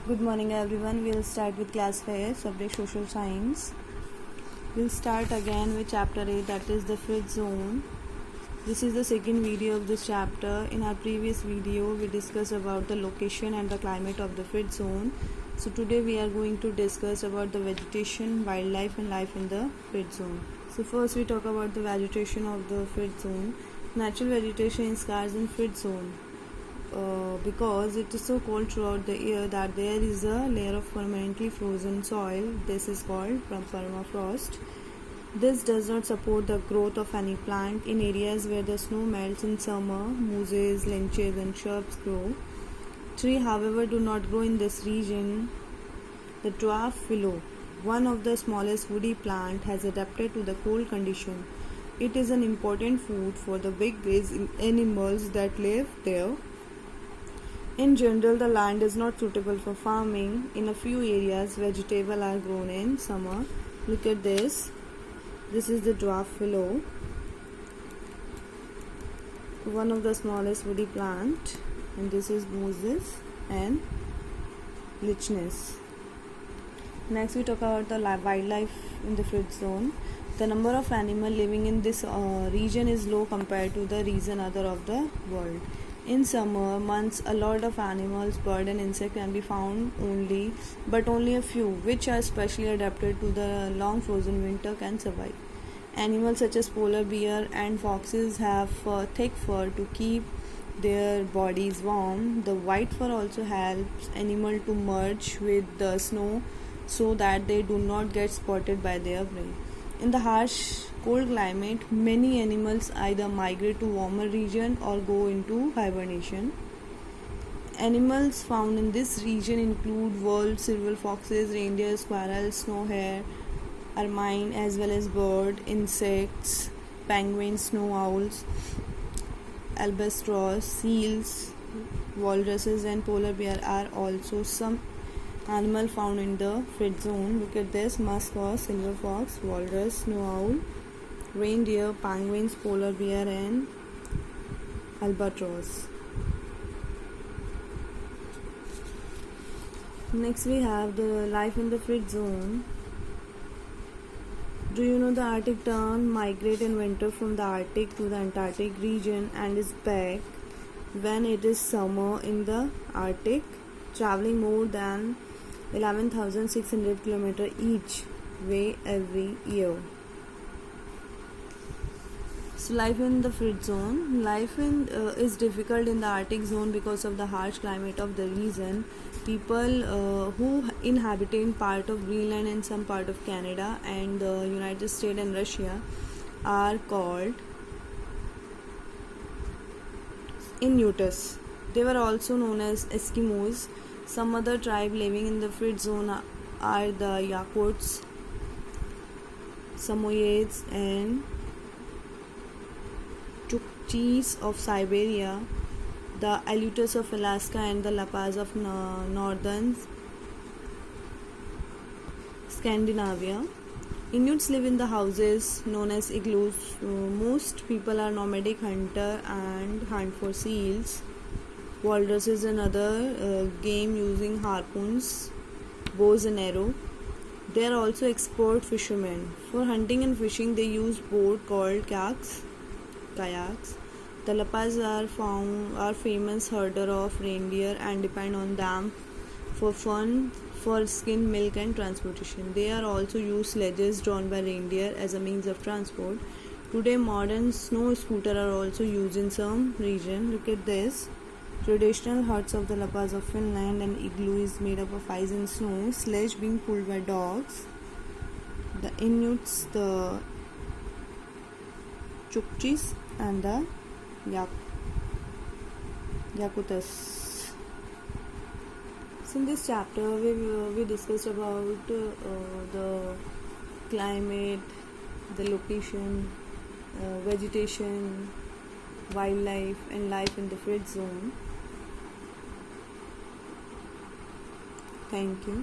Good morning everyone. We'll start with class 5 subject social science. We'll start again with chapter 8, that is the fifth zone. This is the second video of this chapter. In our previous video we discussed about the location and the climate of the fifth zone. So today we are going to discuss about the vegetation, wildlife and life in the fifth zone. So first we talk about the vegetation of the fifth zone. Natural vegetation is scarce in fifth zone. Because it is so cold throughout the year that there is a layer of permanently frozen soil. This is called permafrost. This does not support the growth of any plant. In areas where the snow melts in summer, mosses, lynches and shrubs grow. Trees, however, do not grow in this region. The dwarf willow, one of the smallest woody plant, has adapted to the cold condition. It is an important food for the big grazing animals that live there. In general, the land is not suitable for farming. In a few areas, vegetables are grown in summer. Look at this. This is the dwarf willow, one of the smallest woody plant, and this is mosses and lichens. Next, we talk about the wildlife in the fifth zone. The number of animals living in this region is low compared to the region other of the world. In summer months, a lot of animals, birds and insects can be found but only a few, which are specially adapted to the long frozen winter, can survive. Animals such as polar bear and foxes have thick fur to keep their bodies warm. The white fur also helps animals to merge with the snow so that they do not get spotted by their prey. In the harsh cold climate, many animals either migrate to warmer region or go into hibernation. Animals found in this region include wolves, silver foxes, reindeer, squirrels, snow hare, ermine, as well as bird, insects, penguins, snow owls, albatross, seals, walruses and polar bear are also some animal found in the fifth zone. Look at this: musk ox, silver fox, walrus, snow owl, reindeer, penguins, polar bear and albatross. Next we have the life in the fifth zone. Do you know the Arctic tern migrate in winter from the Arctic to the Antarctic region and is back when it is summer in the Arctic, traveling more than 11,600 km each way every year. So life in the fifth zone. Life is difficult in the Arctic zone because of the harsh climate of the region. People who inhabit part of Greenland and some part of Canada and the United States and Russia are called Inuits. They were also known as Eskimos. Some other tribe living in the fifth zone are the Yakuts, Samoyeds and Chukchis of Siberia, the Aleutians of Alaska and the Lappas of northern Scandinavia. Inuits live in the houses known as igloos. Most people are nomadic hunter and hunt for seals, walruses and other game using harpoons, bows and arrow. They are also expert fishermen. For hunting and fishing they use boat called kayaks. The Lappas are famous herder of reindeer and depend on them for fun, for skin, milk and transportation. They are also use sledges drawn by reindeer as a means of transport. Today modern snow scooter are also used in some region. Look at this. Traditional huts of the Lappas of Finland, and igloo is made up of ice and snow, sledge being pulled by dogs. The Inuits, the Chukchis and the Yakutas. So in this chapter we discussed about the climate, the location, vegetation, wildlife and life in the fifth zone. Thank you.